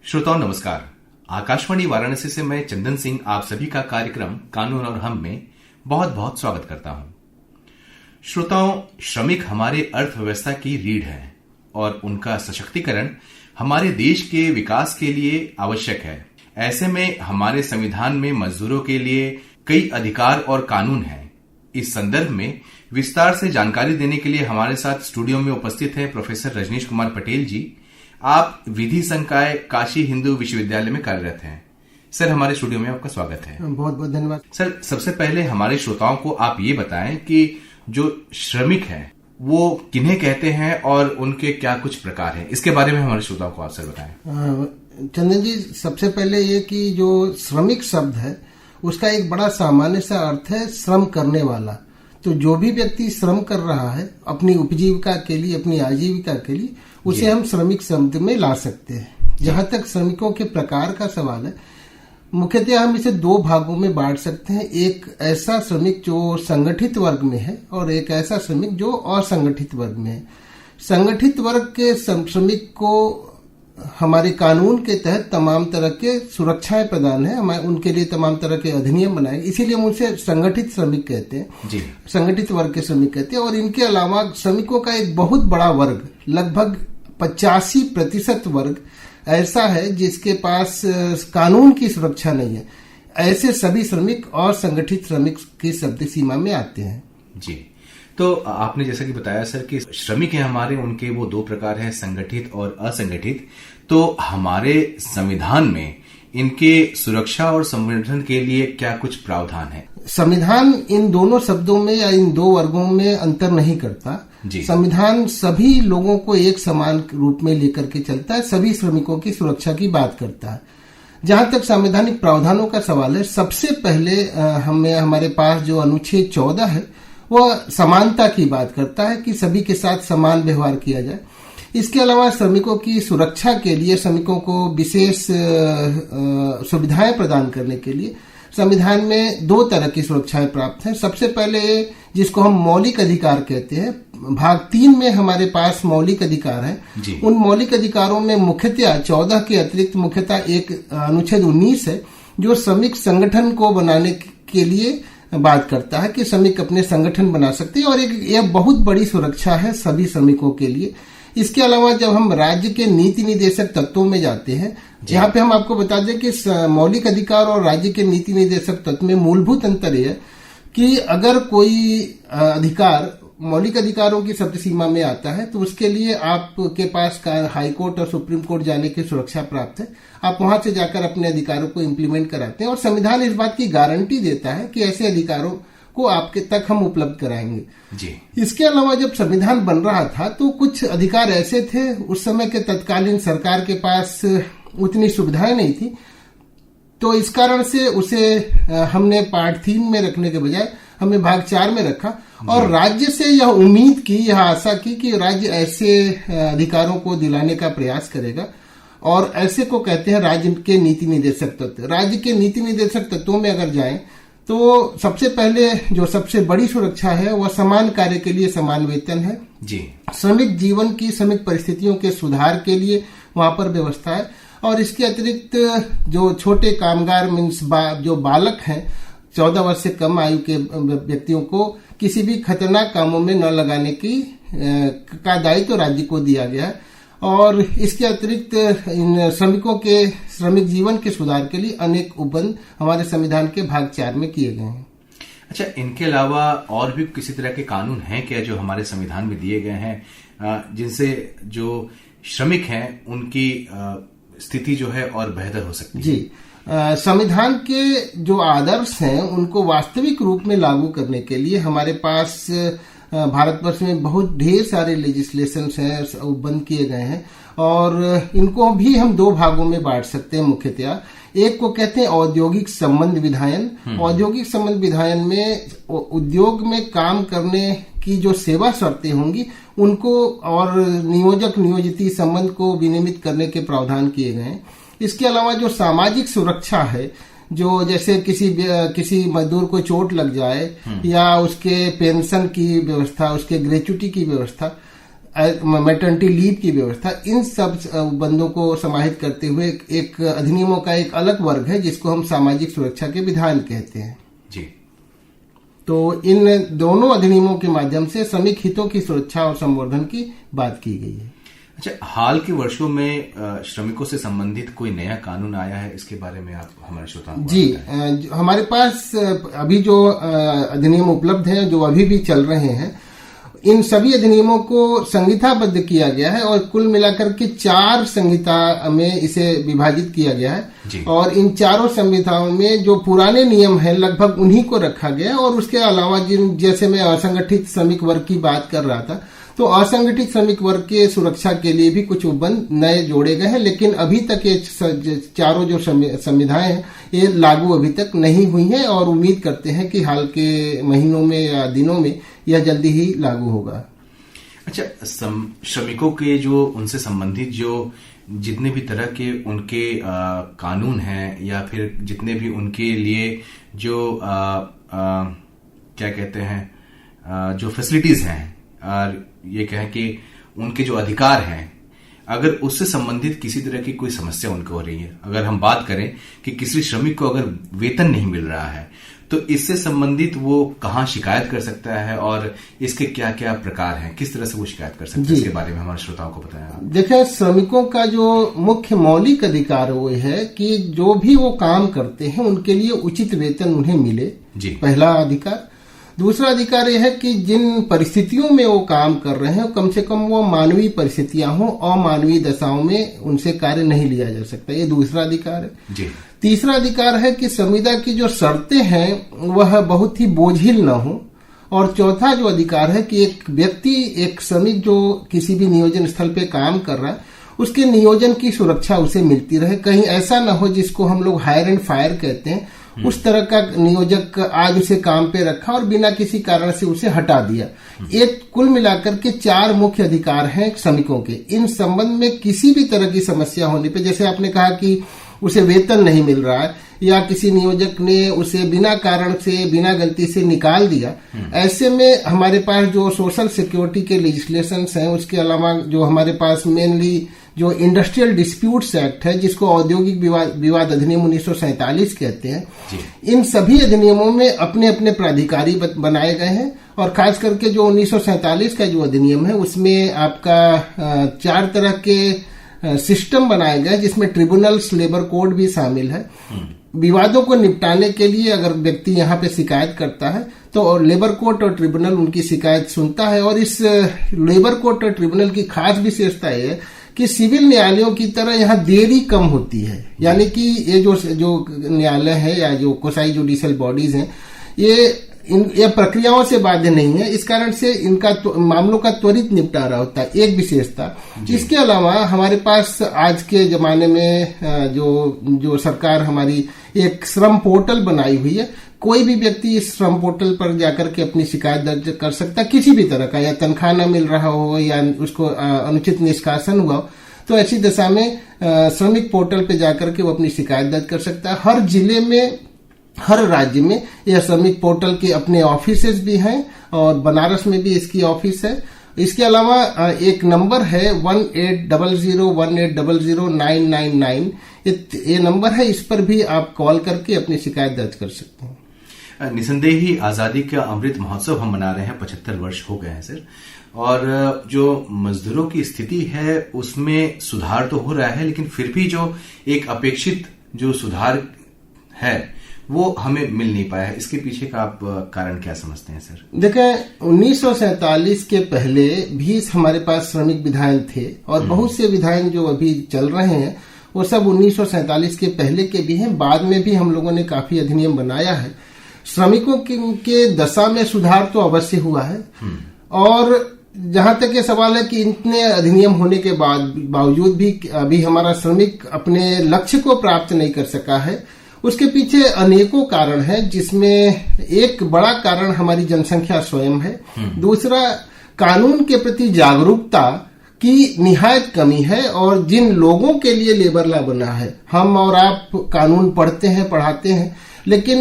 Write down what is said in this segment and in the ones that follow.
श्रोताओं नमस्कार। आकाशवाणी वाराणसी से मैं चंदन सिंह आप सभी का कार्यक्रम कानून और हम में बहुत बहुत स्वागत करता हूं। श्रोताओं, श्रमिक हमारे अर्थव्यवस्था की रीढ़ है और उनका सशक्तिकरण हमारे देश के विकास के लिए आवश्यक है। ऐसे में हमारे संविधान में मजदूरों के लिए कई अधिकार और कानून हैं। इस संदर्भ में विस्तार से जानकारी देने के लिए हमारे साथ स्टूडियो में उपस्थित है प्रोफेसर रजनीश कुमार पटेल जी। आप विधि संकाय काशी हिंदू विश्वविद्यालय में कार्यरत हैं। सर, हमारे स्टूडियो में आपका स्वागत है। बहुत बहुत धन्यवाद। सर, सबसे पहले हमारे श्रोताओं को आप ये बताएं कि जो श्रमिक है वो किन्हें कहते हैं और उनके क्या कुछ प्रकार हैं। इसके बारे में हमारे श्रोताओं को आप सर बताएं। चंदन जी, सबसे पहले ये कि जो श्रमिक शब्द है उसका एक बड़ा सामान्य सा अर्थ है श्रम करने वाला। तो जो भी व्यक्ति श्रम कर रहा है अपनी उपजीविका के लिए, अपनी आजीविका के लिए, उसे हम श्रमिक शब्द में ला सकते हैं। जहां तक श्रमिकों के प्रकार का सवाल है, मुख्यतः हम इसे दो भागों में बांट सकते हैं। एक ऐसा श्रमिक जो संगठित वर्ग में है और एक ऐसा श्रमिक जो असंगठित वर्ग में है। संगठित वर्ग के श्रमिक को हमारे कानून के तहत तमाम तरह के सुरक्षाएं प्रदान है, हमारे उनके लिए तमाम तरह के अधिनियम बनाए, इसीलिए हम उनसे संगठित श्रमिक कहते हैं जी। संगठित वर्ग के श्रमिक कहते हैं। और इनके अलावा श्रमिकों का एक बहुत बड़ा वर्ग, लगभग 85% वर्ग ऐसा है जिसके पास कानून की सुरक्षा नहीं है। ऐसे सभी श्रमिक और संगठित श्रमिक की शब्द सीमा में आते हैं जी। तो आपने जैसा कि बताया सर कि श्रमिक हैं हमारे, उनके वो दो प्रकार हैं, संगठित और असंगठित। तो हमारे संविधान में इनके सुरक्षा और संवर्धन के लिए क्या कुछ प्रावधान है? संविधान इन दोनों शब्दों में या इन दो वर्गों में अंतर नहीं करता जी। संविधान सभी लोगों को एक समान रूप में लेकर के चलता है, सभी श्रमिकों की सुरक्षा की बात करता है। जहां तक संवैधानिक प्रावधानों का सवाल है, सबसे पहले हमारे पास जो अनुच्छेद 14 है वह समानता की बात करता है कि सभी के साथ समान व्यवहार किया जाए। इसके अलावा श्रमिकों की सुरक्षा के लिए, श्रमिकों को विशेष सुविधाएं प्रदान करने के लिए संविधान में दो तरह की सुरक्षाएं प्राप्त हैं। सबसे पहले जिसको हम मौलिक अधिकार कहते हैं, भाग 3 में हमारे पास मौलिक अधिकार है। उन मौलिक अधिकारों में मुख्यतः 14 के अतिरिक्त मुख्यतः एक अनुच्छेद 19 है जो श्रमिक संगठन को बनाने के लिए बात करता है कि श्रमिक अपने संगठन बना सकते हैं और यह बहुत बड़ी सुरक्षा है सभी श्रमिकों के लिए। इसके अलावा जब हम राज्य के नीति निर्देशक तत्वों में जाते हैं, यहाँ पे हम आपको बता दें कि मौलिक अधिकार और राज्य के नीति निर्देशक तत्व में मूलभूत अंतर यह है कि अगर कोई अधिकार मौलिक अधिकारों की शब्द सीमा में आता है तो उसके लिए आपके पास हाई कोर्ट और सुप्रीम कोर्ट जाने की सुरक्षा प्राप्त है। आप वहां से जाकर अपने अधिकारों को इम्प्लीमेंट कराते हैं और संविधान इस बात की गारंटी देता है कि ऐसे अधिकारों को आपके तक हम उपलब्ध कराएंगे जी। इसके अलावा जब संविधान बन रहा था तो कुछ अधिकार ऐसे थे, उस समय के तत्कालीन सरकार के पास उतनी सुविधाएं नहीं थी, तो इस कारण से उसे हमने पार्ट 3 में रखने के बजाय हमने भाग 4 में रखा और राज्य से यह उम्मीद की, यह आशा की कि राज्य ऐसे अधिकारों को दिलाने का प्रयास करेगा और ऐसे को कहते हैं राज्य के नीति निर्देशक तत्व। राज्य के नीति निर्देशक तत्वों में अगर जाएं तो सबसे पहले जो सबसे बड़ी सुरक्षा है वह समान कार्य के लिए समान वेतन है जी। श्रमिक जीवन की, श्रमिक परिस्थितियों के सुधार के लिए वहां पर व्यवस्था है और इसके अतिरिक्त जो छोटे कामगार मीन्स जो बालक हैं, 14 वर्ष से कम आयु के व्यक्तियों को किसी भी खतरनाक कामों में न लगाने का दायित्व राज्य को दिया गया है और इसके अतिरिक्त इन श्रमिकों के श्रमिक जीवन के सुधार के लिए अनेक उपबंध हमारे संविधान के भाग 4 में किए गए हैं। अच्छा, इनके अलावा और भी किसी तरह के कानून हैं क्या जो हमारे संविधान में दिए गए हैं जिनसे जो श्रमिक हैं उनकी स्थिति जो है और बेहतर हो सकती है? जी, संविधान के जो आदर्श हैं उनको वास्तविक रूप में लागू करने के लिए हमारे पास भारतवर्ष में बहुत ढेर सारे लेजिस्लेशंस हैं, बंद किए गए हैं और इनको भी हम दो भागों में बांट सकते हैं मुख्यतः। एक को कहते हैं औद्योगिक संबंध विधायन। औद्योगिक संबंध विधायन में उद्योग में काम करने की जो सेवा शर्तें होंगी उनको और नियोजक नियोजित संबंध को विनियमित करने के प्रावधान किए गए हैं। इसके अलावा जो सामाजिक सुरक्षा है, जो जैसे किसी मजदूर को चोट लग जाए या उसके पेंशन की व्यवस्था, उसके ग्रेच्युटी की व्यवस्था, मैटरनिटी लीव की व्यवस्था, इन सब बंदों को समाहित करते हुए एक अधिनियमों का एक अलग वर्ग है जिसको हम सामाजिक सुरक्षा के विधान कहते हैं जी। तो इन दोनों अधिनियमों के माध्यम से श्रमिक हितों की सुरक्षा और संवर्धन की बात की गई है। अच्छा, हाल के वर्षों में श्रमिकों से संबंधित कोई नया कानून आया है, इसके बारे में आप हमारे श्रोताओं को जी, हमारे पास अभी जो अधिनियम उपलब्ध हैं, जो अभी भी चल रहे हैं, इन सभी अधिनियमों को संहिताबद्ध किया गया है और कुल मिलाकर के 4 संहिता में इसे विभाजित किया गया है। और इन चारों संहिताओं में जो पुराने नियम हैं लगभग उन्हीं को रखा गया है। और उसके अलावा जैसे मैं असंगठित श्रमिक वर्ग की बात कर रहा था, तो असंगठित श्रमिक वर्ग के सुरक्षा के लिए भी कुछ उपबंध नए जोड़े गए हैं, लेकिन अभी तक ये चारों जो संविधाएं हैं ये लागू अभी तक नहीं हुई हैं और उम्मीद करते हैं कि हाल के महीनों में या दिनों में यह जल्दी ही लागू होगा। अच्छा, श्रमिकों के जो उनसे संबंधित जो जितने भी तरह के उनके कानून हैं या फिर जितने भी उनके लिए जो क्या कहते हैं जो फैसिलिटीज हैं और ये कहें कि उनके जो अधिकार हैं, अगर उससे संबंधित किसी तरह की कोई समस्या उनको हो रही है, अगर हम बात करें कि किसी श्रमिक को अगर वेतन नहीं मिल रहा है, तो इससे संबंधित वो कहाँ शिकायत कर सकता है और इसके क्या क्या प्रकार हैं, किस तरह से वो शिकायत कर सकता है, इसके बारे में हमारे श्रोताओं को बताया। देखिए, श्रमिकों का जो मुख्य मौलिक अधिकार वो है कि जो भी वो काम करते हैं उनके लिए उचित वेतन उन्हें मिले जी, पहला अधिकार। दूसरा अधिकार यह है कि जिन परिस्थितियों में वो काम कर रहे हैं कम से कम वो मानवीय परिस्थितियां हों, अमानवीय दशाओं में उनसे कार्य नहीं लिया जा सकता, ये दूसरा अधिकार है जी। तीसरा अधिकार है कि संविदा की जो शर्तें हैं वह बहुत ही बोझिल न हो। और चौथा जो अधिकार है कि एक व्यक्ति, एक श्रमिक जो किसी भी नियोजन स्थल पे काम कर रहा है, उसके नियोजन की सुरक्षा उसे मिलती रहे। कहीं ऐसा न हो जिसको हम लोग हायर एंड फायर कहते हैं, उस तरह का नियोजक आज उसे काम पे रखा और बिना किसी कारण से उसे हटा दिया। ये कुल मिलाकर के 4 मुख्य अधिकार हैं श्रमिकों के। इन संबंध में किसी भी तरह की समस्या होने पे, जैसे आपने कहा कि उसे वेतन नहीं मिल रहा है या किसी नियोजक ने उसे बिना कारण से, बिना गलती से निकाल दिया, ऐसे में हमारे पास जो सोशल सिक्योरिटी के लेजिस्लेशंस हैं, उसके अलावा जो हमारे पास मेनली जो इंडस्ट्रियल डिस्प्यूट्स एक्ट है, जिसको औद्योगिक विवाद अधिनियम 1947 कहते हैं, इन सभी अधिनियमों में अपने अपने प्राधिकारी बनाए गए हैं। और खास करके जो 1947 का जो अधिनियम है उसमें आपका 4 तरह के सिस्टम बनाए गए, जिसमें ट्रिब्यूनल्स, लेबर कोड भी शामिल है। विवादों को निपटाने के लिए अगर व्यक्ति यहाँ पे शिकायत करता है तो लेबर कोर्ट और ट्रिब्यूनल उनकी शिकायत सुनता है। और इस लेबर कोर्ट और ट्रिब्यूनल की खास विशेषता है कि सिविल न्यायालयों की तरह यहाँ देरी कम होती है। यानी कि ये जो न्यायालय है या जो कोसाई जुडिशियल बॉडीज हैं, ये प्रक्रियाओं से बाध्य नहीं है, इस कारण से इनका मामलों का त्वरित निपटारा होता है, एक विशेषता। इसके अलावा हमारे पास आज के जमाने में जो सरकार हमारी एक श्रम पोर्टल बनाई हुई है, कोई भी व्यक्ति इस श्रम पोर्टल पर जाकर के अपनी शिकायत दर्ज कर सकता है, किसी भी तरह का, या तनख्वाह न मिल रहा हो या उसको अनुचित निष्कासन हुआ हो, तो ऐसी दशा में श्रमिक पोर्टल पे जाकर के वो अपनी शिकायत दर्ज कर सकता है। हर जिले में, हर राज्य में यह श्रमिक पोर्टल के अपने ऑफिसेज भी हैं और बनारस में भी इसकी ऑफिस है। इसके अलावा एक नंबर है 180018009999, ये नंबर है, इस पर भी आप कॉल करके अपनी शिकायत दर्ज कर सकते हैं। निसंदेह ही आजादी का अमृत महोत्सव हम मना रहे हैं, 75 वर्ष हो गए हैं सर, और जो मजदूरों की स्थिति है उसमें सुधार तो हो रहा है, लेकिन फिर भी जो एक अपेक्षित जो सुधार है वो हमें मिल नहीं पाया है। इसके पीछे का आप कारण क्या समझते हैं सर? देखें, 1947 के पहले भी हमारे पास श्रमिक विधायन थे और बहुत से विधायन जो अभी चल रहे हैं वो सब 1947 के पहले के भी हैं। बाद में भी हम लोगों ने काफी अधिनियम बनाया है। श्रमिकों के दशा में सुधार तो अवश्य हुआ है। और जहां तक ये सवाल है कि इतने अधिनियम होने के बावजूद भी अभी हमारा श्रमिक अपने लक्ष्य को प्राप्त नहीं कर सका है, उसके पीछे अनेकों कारण हैं, जिसमें एक बड़ा कारण हमारी जनसंख्या स्वयं है। दूसरा, कानून के प्रति जागरूकता की निहायत कमी है। और जिन लोगों के लिए लेबर लॉ बना है, हम और आप कानून पढ़ते हैं, पढ़ाते हैं, लेकिन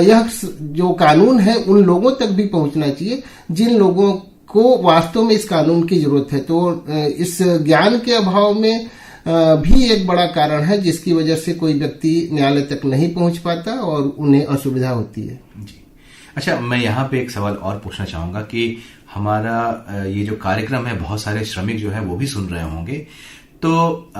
यह जो कानून है उन लोगों तक भी पहुंचना चाहिए जिन लोगों को वास्तव में इस कानून की जरूरत है। तो इस ज्ञान के अभाव में भी एक बड़ा कारण है जिसकी वजह से कोई व्यक्ति न्यायालय तक नहीं पहुंच पाता और उन्हें असुविधा होती है। जी। अच्छा, मैं यहाँ पे एक सवाल और पूछना चाहूंगा कि हमारा ये जो कार्यक्रम है, बहुत सारे श्रमिक जो है वो भी सुन रहे होंगे, तो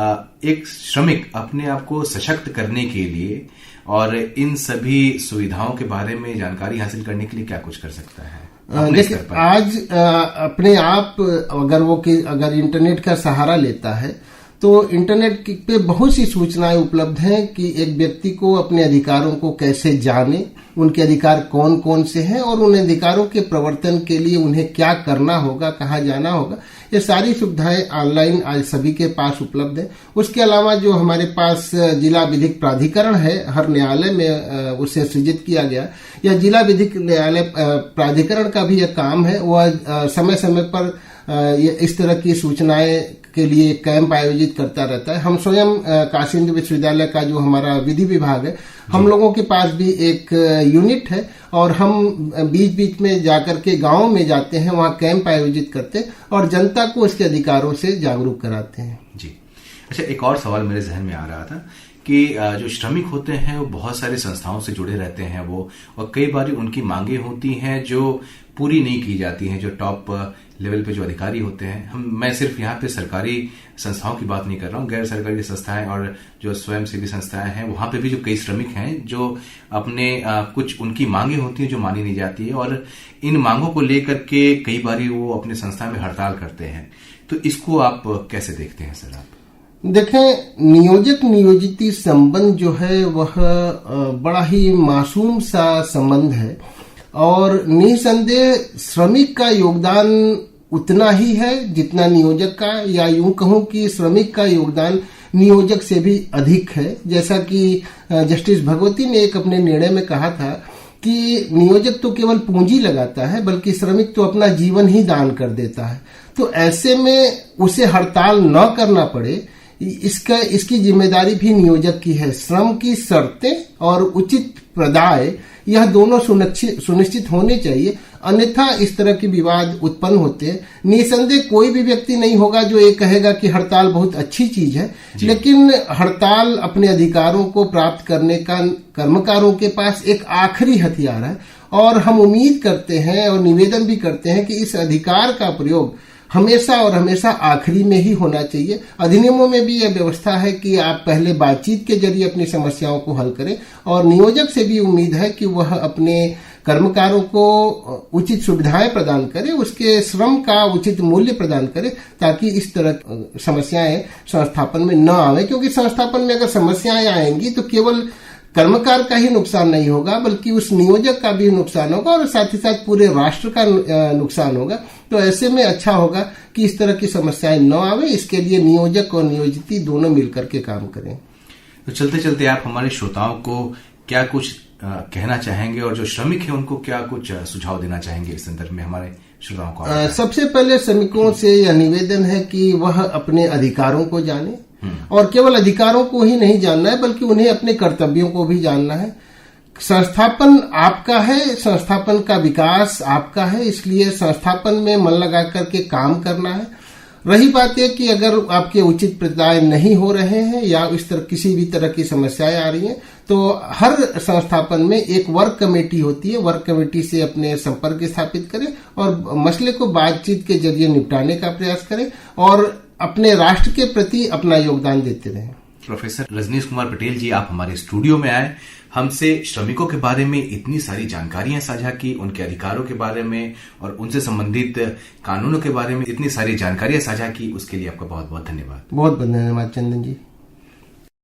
एक श्रमिक अपने आप को सशक्त करने के लिए और इन सभी सुविधाओं के बारे में जानकारी हासिल करने के लिए क्या कुछ कर सकता है? देखिए, आज अपने आप अगर इंटरनेट का सहारा लेता है तो इंटरनेट पे बहुत सी सूचनाएं उपलब्ध हैं कि एक व्यक्ति को अपने अधिकारों को कैसे जाने, उनके अधिकार कौन कौन से हैं और उन अधिकारों के प्रवर्तन के लिए उन्हें क्या करना होगा, कहाँ जाना होगा। ये सारी सुविधाएं ऑनलाइन आज सभी के पास उपलब्ध है। उसके अलावा जो हमारे पास जिला विधिक प्राधिकरण है, हर न्यायालय में उसे सृजित किया गया, या जिला विधिक न्यायालय प्राधिकरण का भी यह काम है, वह समय समय पर इस तरह की सूचनाएं के लिए कैंप आयोजित करता रहता है। हम स्वयं काशी हिंदू विश्वविद्यालय का जो हमारा विधि विभाग है, हम लोगों के पास भी एक यूनिट है और हम बीच बीच में जाकर के गांव में जाते हैं, वहां कैंप आयोजित करते हैं और जनता को उसके अधिकारों से जागरूक कराते हैं। जी। अच्छा, एक और सवाल मेरे जहन में आ रहा था कि जो श्रमिक होते हैं वो बहुत सारी संस्थाओं से जुड़े रहते हैं वो, और कई बार उनकी मांगे होती हैं जो पूरी नहीं की जाती हैं, जो टॉप लेवल पे जो अधिकारी होते हैं। मैं सिर्फ यहाँ पे सरकारी संस्थाओं की बात नहीं कर रहा हूँ, गैर सरकारी संस्थाएं और जो स्वयंसेवी संस्थाएं हैं, वहां पे भी जो कई श्रमिक हैं जो अपने कुछ उनकी मांगे होती हैं जो मानी नहीं जाती है, और इन मांगों को लेकर के कई बार वो अपने संस्था में हड़ताल करते हैं। तो इसको आप कैसे देखते हैं सर? आप देखें, नियोजक नियोजित संबंध जो है वह बड़ा ही मासूम सा संबंध है और निसंदेह श्रमिक का योगदान उतना ही है जितना नियोजक का, या यूं कहूं कि श्रमिक का योगदान नियोजक से भी अधिक है। जैसा कि जस्टिस भगवती ने एक अपने निर्णय में कहा था कि नियोजक तो केवल पूंजी लगाता है, बल्कि श्रमिक तो अपना जीवन ही दान कर देता है। तो ऐसे में उसे हड़ताल न करना पड़े, इसकी जिम्मेदारी भी नियोजक की है। श्रम की शर्तें और उचित प्रदाय यह दोनों सुनिश्चित होने चाहिए, अन्यथा इस तरह के विवाद उत्पन्न होते हैं। निसंदेह कोई भी व्यक्ति नहीं होगा जो ये कहेगा कि हड़ताल बहुत अच्छी चीज है, लेकिन हड़ताल अपने अधिकारों को प्राप्त करने का कर्मकारों के पास एक आखिरी हथियार है और हम उम्मीद करते हैं और निवेदन भी करते हैं कि इस अधिकार का प्रयोग हमेशा और हमेशा आखिरी में ही होना चाहिए। अधिनियमों में भी यह व्यवस्था है कि आप पहले बातचीत के जरिए अपनी समस्याओं को हल करें और नियोजक से भी उम्मीद है कि वह अपने कर्मकारों को उचित सुविधाएं प्रदान करे, उसके श्रम का उचित मूल्य प्रदान करे, ताकि इस तरह समस्याएं संस्थापन में न आवे। क्योंकि संस्थापन में अगर समस्याएं आएंगी तो केवल कर्मकार का ही नुकसान नहीं होगा, बल्कि उस नियोजक का भी नुकसान होगा और साथ ही साथ पूरे राष्ट्र का नुकसान होगा। तो ऐसे में अच्छा होगा कि इस तरह की समस्याएं न आवे। इसके लिए नियोजक और नियोजित दोनों मिलकर के काम करें। तो चलते चलते आप हमारे श्रोताओं को क्या कुछ कहना चाहेंगे और जो श्रमिक है उनको क्या कुछ सुझाव देना चाहेंगे इस संदर्भ में हमारे श्रोताओं को? सबसे पहले श्रमिकों से यह निवेदन है कि वह अपने अधिकारों को जाने, और केवल अधिकारों को ही नहीं जानना है बल्कि उन्हें अपने कर्तव्यों को भी जानना है। संस्थापन आपका है, संस्थापन का विकास आपका है, इसलिए संस्थापन में मन लगा करके काम करना है। रही बात यह कि अगर आपके उचित प्रदाय नहीं हो रहे हैं या इस तरह किसी भी तरह की समस्याएं आ रही हैं, तो हर संस्थापन में एक वर्क कमेटी होती है। वर्क कमेटी से अपने संपर्क स्थापित करें और मसले को बातचीत के जरिए निपटाने का प्रयास करें और अपने राष्ट्र के प्रति अपना योगदान देते रहें। प्रोफेसर रजनीश कुमार पटेल जी, आप हमारे स्टूडियो में आए, हमसे श्रमिकों के बारे में इतनी सारी जानकारियां साझा की, उनके अधिकारों के बारे में और उनसे संबंधित कानूनों के बारे में इतनी सारी जानकारियां साझा की, उसके लिए आपका बहुत बहुत धन्यवाद। बहुत बहुत धन्यवाद चंदन जी।